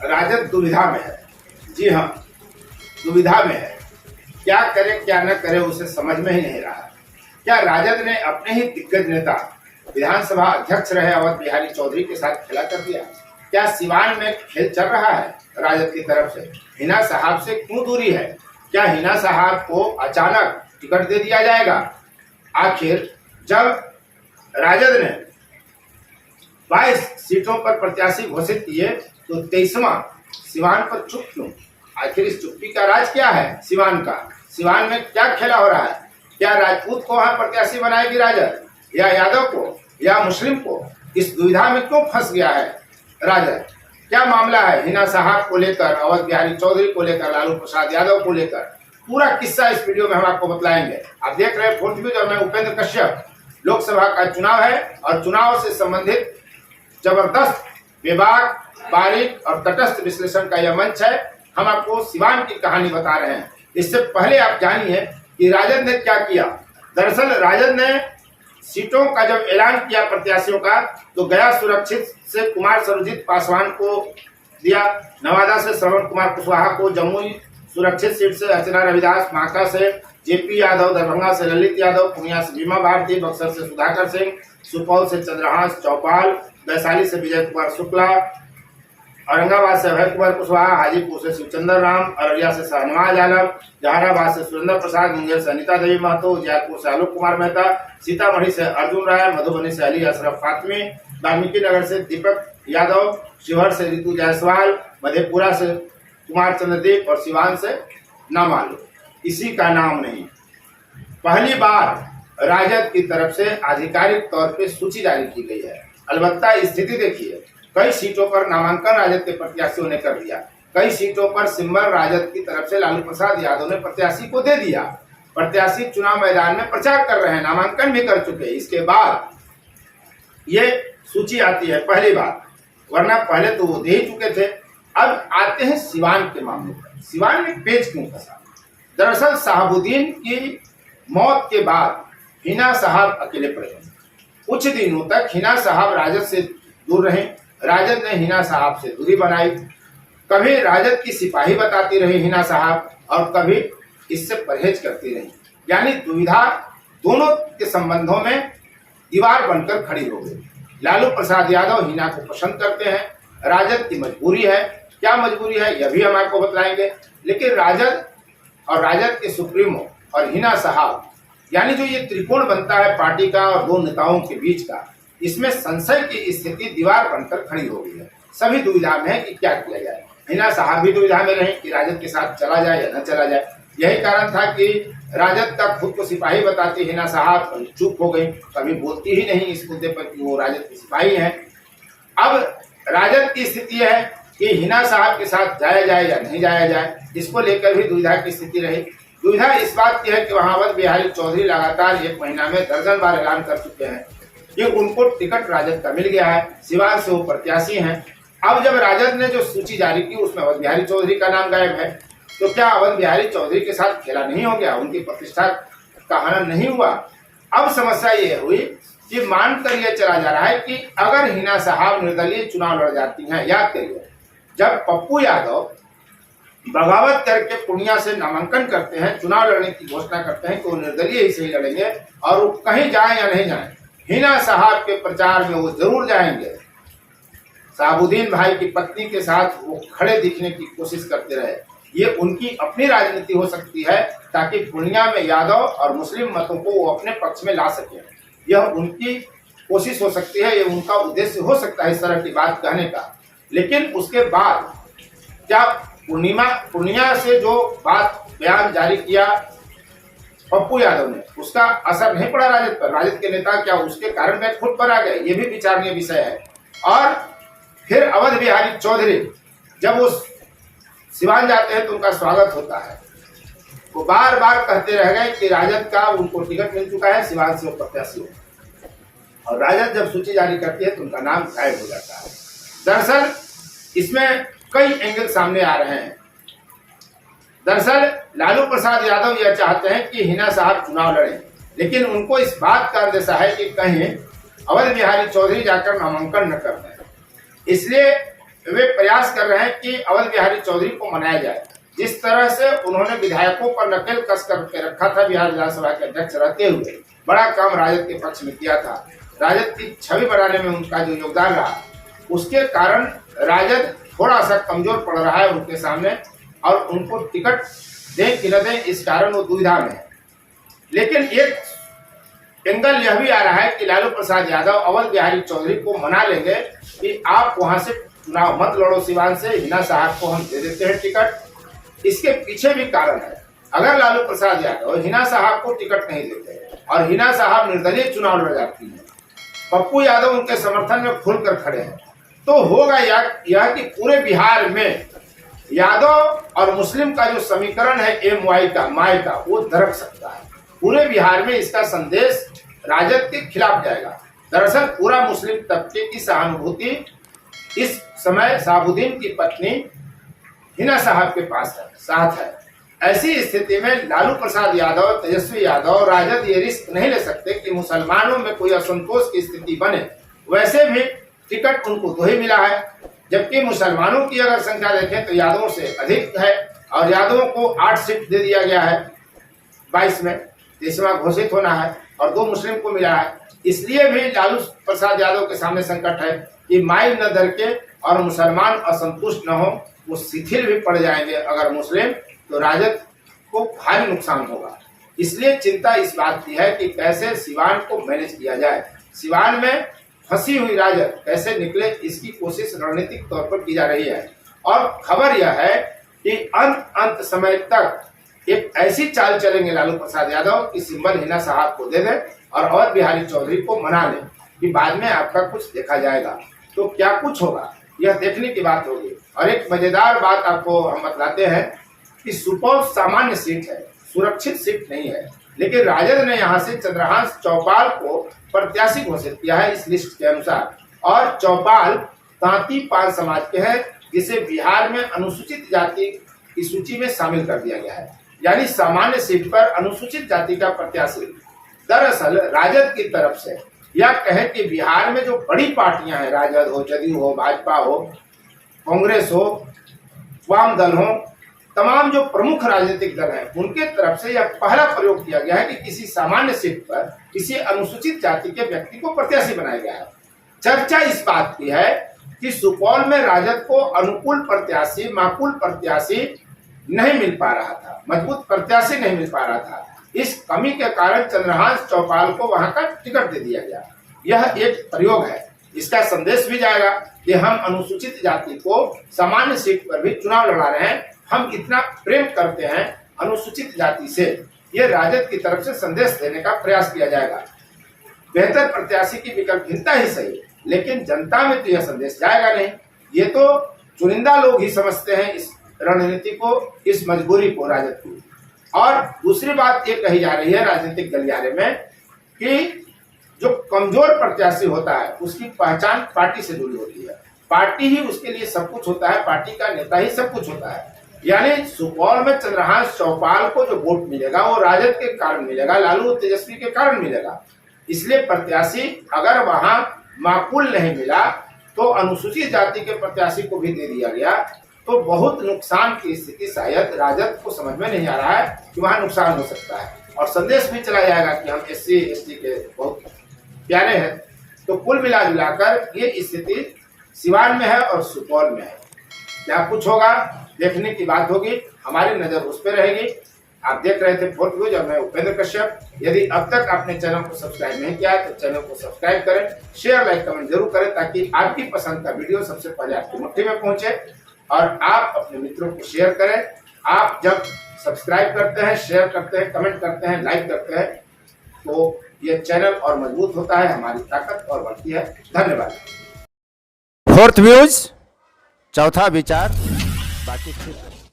राजद दुविधा में है। जी हाँ, दुविधा में है। क्या करे क्या न करे उसे समझ में ही नहीं रहा। क्या राजद ने अपने ही दिग्गज नेता विधानसभा अध्यक्ष रहे अवध बिहारी चौधरी के साथ खेला कर दिया? क्या सिवान में खेल चल रहा है राजद की तरफ से? हिना साहब से क्यों दूरी है? क्या हिना साहब को अचानक टिकट दे दिया जाएगा? आखिर जब राजद ने 22 सीटों पर प्रत्याशी घोषित किए तो 23वां सिवान पर चुप क्यों? आखिर इस चुप्पी का राज क्या है? सिवान का, सिवान में क्या खेला हो रहा है? क्या राजपूत को वहां प्रत्याशी बनाएगी राजद, या यादव को, या मुस्लिम को? इस दुविधा में क्यों फंस गया है राजद? क्या मामला है हिना साहब को लेकर, अवध बिहारी चौधरी को लेकर, लालू प्रसाद यादव को लेकर? पूरा किस्सा इस वीडियो में हम आपको बतलाएंगे। आप देख रहे हैं फोर्थ न्यूज और मैं उपेंद्र कश्यप। लोकसभा का चुनाव है और चुनाव से संबंधित जबरदस्त, बेबाक, बारीक और तटस्थ विश्लेषण का यह मंच है। हम आपको सिवान की कहानी बता रहे हैं। इससे पहले आप जानिए कि राजद ने क्या किया। दरअसल राजद ने सीटों का जब ऐलान किया प्रत्याशियों का, तो गया सुरक्षित से कुमार सर्वजीत पासवान को दिया, नवादा से श्रवण कुमार कुशवाहा को, जमुई सुरक्षित सीट से अर्चना रविदास, बांका से जेपी यादव, दरभंगा से ललित यादव, पूर्णिया से भीमा भारती, बक्सर से सुधाकर सिंह, सुपौल से चंद्रहास चौपाल, वैशाली से विजय कुमार शुक्ला, औरंगाबाद से अभय कुमार कुशवाहा, हाजीपुर से शिवचंद्र राम, अररिया से शाहनवाज आलम, जहानाबाद से सुरेंद्र प्रसाद, मुंगेर से अनिता देवी महतो, जयपुर से आलोक कुमार मेहता, सीतामढ़ी से अर्जुन राय, मधुबनी से अली अशरफ फातमी, वाल्मीकि नगर से दीपक यादव, शिवहर से रितु जायसवाल, मधेपुरा से कुमार चंद्रदीप और सिवान से नामालूम, किसी का नाम नहीं। पहली बार राजद की तरफ से आधिकारिक तौर पे सूची जारी की गई है। अलबत्ता स्थिति देखिए, कई सीटों पर नामांकन राजद के प्रत्याशियों ने कर दिया, कई सीटों पर सिंबल राजद की तरफ से लालू प्रसाद यादव ने प्रत्याशी को दे दिया। प्रत्याशी चुनाव मैदान में प्रचार कर रहे हैं, नामांकन भी कर चुके। इसके बाद ये सूची आती है पहली बार, वरना पहले तो वो दे ही चुके थे। अब आते हैं सिवान के मामले पर। सिवान में पेच क्यों फंसा? दरअसल साहबुद्दीन की मौत के बाद हिना साहब अकेले पड़े हैं। कुछ दिनों तक हिना साहब राजद से दूर रहे। राजद ने हिना साहब से दूरी बनाई। कभी राजद की सिपाही बताती रही हिना साहब और कभी इससे परहेज करती रही। यानी दुविधा दोनों के संबंधों में दीवार बनकर खड़ी हो गई। लालू प्रसाद यादव हिना को पसंद करते हैं, राजद की मजबूरी है। क्या मजबूरी है यह भी हम आपको बतलाएंगे। लेकिन राजद और राजद के सुप्रीमो और हिना साहब, यानी जो ये त्रिकोण बनता है पार्टी का और दो नेताओं के बीच का, इसमें संशय की स्थिति दीवार बनकर खड़ी हो गई है। सभी दुविधा में है कि क्या किया जाए। हिना साहब भी दुविधा में रहे कि राजद के साथ चला जाए या न चला जाए। यही कारण था कि राजद का खुद को सिपाही बताती हिना साहब चुप हो गई, कभी बोलती ही नहीं इस मुद्दे पर कि वो राजद की सिपाही हैं। अब राजद की स्थिति है कि हिना साहब के साथ जाया जाए या नहीं जाया जाए, इसको लेकर भी दुविधा की स्थिति रही। दुविधा इस बात की है कि वहां अवध बिहारी चौधरी लगातार 1 महीना में दर्जन बार ऐलान कर चुके हैं कि उनको टिकट राजद का मिल गया है, सिवान से वो प्रत्याशी हैं। अब जब राजद ने जो सूची जारी की उसमें अवध बिहारी चौधरी का नाम गायब है, तो क्या अवध बिहारी चौधरी के साथ खेला नहीं हो गया? उनकी प्रतिष्ठा का हनन नहीं हुआ? अब समस्या ये हुई कि मानकर ये चला जा रहा है कि अगर हिना साहब निर्दलीय चुनाव लड़ जाती हैं, याद करिए जब पप्पू यादव बगावत करके पूर्णिया से नामांकन करते हैं, चुनाव लड़ने की घोषणा करते हैं कि वो निर्दलीय ही सही लड़ेंगे और वो कहीं जाए या नहीं जाए, हिना साहब के प्रचार में वो जरूर जाएंगे। साहबुद्दीन भाई की पत्नी के साथ वो खड़े दिखने की कोशिश करते रहे। ये उनकी अपनी राजनीति हो सकती है ताकि पूर्णिया में यादव और मुस्लिम मतों को वो अपने पक्ष में ला सके। यह उनकी कोशिश हो सकती है, ये उनका उद्देश्य हो सकता है इस तरह की बात कहने का। लेकिन उसके बाद क्या पूर्णिया से जो बात बयान जारी किया पप्पू यादव ने, उसका असर नहीं पड़ा राजद पर? राजद के नेता क्या उसके कारण बैक फुट पर आ गए? ये भी विचारणीय विषय है। और फिर अवध बिहारी चौधरी जब वो सिवान जाते हैं तो उनका स्वागत होता है। वो बार बार कहते रह गए कि राजद का उनको टिकट मिल चुका है, सिवान से वो प्रत्याशी हो। और राजद जब सूची जारी करती है तो उनका नाम गायब हो जाता है। दरअसल इसमें कई एंगल सामने आ रहे हैं। दरअसल लालू प्रसाद यादव यह चाहते हैं कि हिना साहब चुनाव लड़ें, लेकिन उनको इस बात का अंदेशा है कि कहीं अवध बिहारी चौधरी जाकर नामांकन न कर दें। इसलिए वे प्रयास कर रहे हैं कि अवध बिहारी चौधरी को मनाया जाए। जिस तरह से उन्होंने विधायकों पर नकेल कस करके रखा था बिहार विधानसभा के अध्यक्ष रहते हुए, बड़ा काम राजद के पक्ष में किया था। राजद की छवि बनाने में उनका जो योगदान रहा, उसके कारण राजद थोड़ा सा कमजोर पड़ रहा है उनके सामने, और उनको टिकट दें कि न दें इस कारण वो दुविधा में है। लेकिन एक एंगल यह भी आ रहा है कि लालू प्रसाद यादव अवध बिहारी चौधरी को मना लेंगे कि आप वहां से चुनाव मत लड़ो सिवान से, हिना साहब को हम दे देते हैं टिकट। इसके पीछे भी कारण है। अगर लालू प्रसाद यादव हिना साहब को टिकट नहीं देते और हिना साहब निर्दलीय चुनाव लड़ जाती है, पप्पू यादव उनके समर्थन में खुलकर खड़े हैं, तो होगा यह कि पूरे बिहार में यादव और मुस्लिम का जो समीकरण है MY का, माय का, वो दरक सकता है। पूरे बिहार में इसका संदेश राजद के खिलाफ जाएगा। दरअसल पूरा मुस्लिम तबके की सहानुभूति इस समय शहाबुद्दीन की पत्नी हिना साहब के पास है, साथ है। ऐसी स्थिति में लालू प्रसाद यादव, तेजस्वी यादव, राजद ये रिस्क नहीं ले सकते कि मुसलमानों में कोई असंतोष की स्थिति बने। वैसे भी टिकट उनको 2 ही मिला है, जबकि मुसलमानों की अगर संख्या देखें तो यादवों से अधिक है, और यादवों को 8 सीट दे दिया गया है 22 में, 30वां घोषित होना है, और 2 मुस्लिम को मिला है। इसलिए भी लालू प्रसाद यादव के सामने संकट है कि माइल न धर के और मुसलमान असंतुष्ट न हो, वो शिथिल भी पड़ जाएंगे अगर मुस्लिम, तो राजद को भारी नुकसान होगा। इसलिए चिंता इस बात की है कि कैसे सिवान को मैनेज किया जाए। सिवान में फंसी हुई राजद कैसे निकले, इसकी कोशिश रणनीतिक तौर पर की जा रही है। और खबर यह है कि अंत समय तक एक ऐसी चाल चलेंगे लालू प्रसाद यादव कि सिंबल हिना साहब को दे दें और अवध बिहारी चौधरी को मना लें कि बाद में आपका कुछ देखा जाएगा। तो क्या कुछ होगा, यह देखने की बात होगी। और एक मजेदार बात आपको हम बतलाते हैं कि सुपौल सामान्य सीट है, सुरक्षित सीट नहीं है, लेकिन राजद ने यहाँ से चंद्रहांस चौपाल को प्रत्याशी घोषित किया है इस लिस्ट के अनुसार। और चौपाल तांती पाल समाज के हैं, जिसे बिहार में अनुसूचित जाति की सूची में शामिल कर दिया गया है, यानी सामान्य सीट पर अनुसूचित जाति का प्रत्याशी। दरअसल राजद की तरफ से यह कहे कि बिहार में जो बड़ी पार्टियां हैं, राजद हो, जदयू हो, भाजपा हो, कांग्रेस हो, वाम दल हो, तमाम जो प्रमुख राजनीतिक दल हैं, उनके तरफ से यह पहला प्रयोग किया गया है कि किसी सामान्य सीट पर किसी अनुसूचित जाति के व्यक्ति को प्रत्याशी बनाया गया है। चर्चा इस बात की है कि सुपौल में राजद को अनुकूल प्रत्याशी, माकूल प्रत्याशी नहीं मिल पा रहा था, मजबूत प्रत्याशी नहीं मिल पा रहा था। इस कमी के कारण चंद्रहांस चौपाल को वहां का टिकट दे दिया गया। यह एक प्रयोग है, इसका संदेश भी जाएगा कि हम अनुसूचित जाति को सामान्य सीट पर भी चुनाव लड़ा रहे हैं, हम इतना प्रेम करते हैं अनुसूचित जाति से। ये राजद की तरफ से संदेश देने का प्रयास किया जाएगा। बेहतर प्रत्याशी की विकल्पहीनता ही सही, लेकिन जनता में तो यह संदेश जाएगा नहीं। ये तो चुनिंदा लोग ही समझते हैं इस रणनीति को, इस मजबूरी को राजद की। और दूसरी बात ये कही जा रही है राजनीतिक गलियारे में कि जो कमजोर प्रत्याशी होता है उसकी पहचान पार्टी से जुड़ी होती है, पार्टी ही उसके लिए सब कुछ होता है, पार्टी का नेता ही सब कुछ होता है। यानी सुपौल में चंद्रहांस चौपाल को जो वोट मिलेगा वो राजद के कारण मिलेगा, लालू तेजस्वी के कारण मिलेगा। इसलिए प्रत्याशी अगर वहां माकूल नहीं मिला तो अनुसूचित जाति के प्रत्याशी को भी दे दिया गया, तो बहुत नुकसान की स्थिति शायद राजद को समझ में नहीं आ रहा है कि वहां नुकसान हो सकता है। और संदेश भी चला जाएगा कि हम SC ST के बहुत प्यारे हैं। तो कुल मिलाकर ये स्थिति सिवान में है और सुपौल में है। क्या कुछ होगा देखने की बात होगी, हमारी नजर उस पर रहेगी। आप देख रहे थे फोर्थ न्यूज और मैं उपेंद्र कश्यप। यदि अब तक आपने चैनल को सब्सक्राइब नहीं किया तो चैनल को सब्सक्राइब करें, शेयर लाइक कमेंट जरूर करें, ताकि आपकी पसंद का वीडियो सबसे पहले आपकी मुट्ठी में पहुंचे। और आप अपने मित्रों को शेयर करें। आप जब सब्सक्राइब करते हैं, शेयर करते हैं, कमेंट करते हैं, लाइक करते हैं, तो ये चैनल और मजबूत होता है, हमारी ताकत और बढ़ती है। धन्यवाद। फोर्थ व्यूज, चौथा विचार, बाकी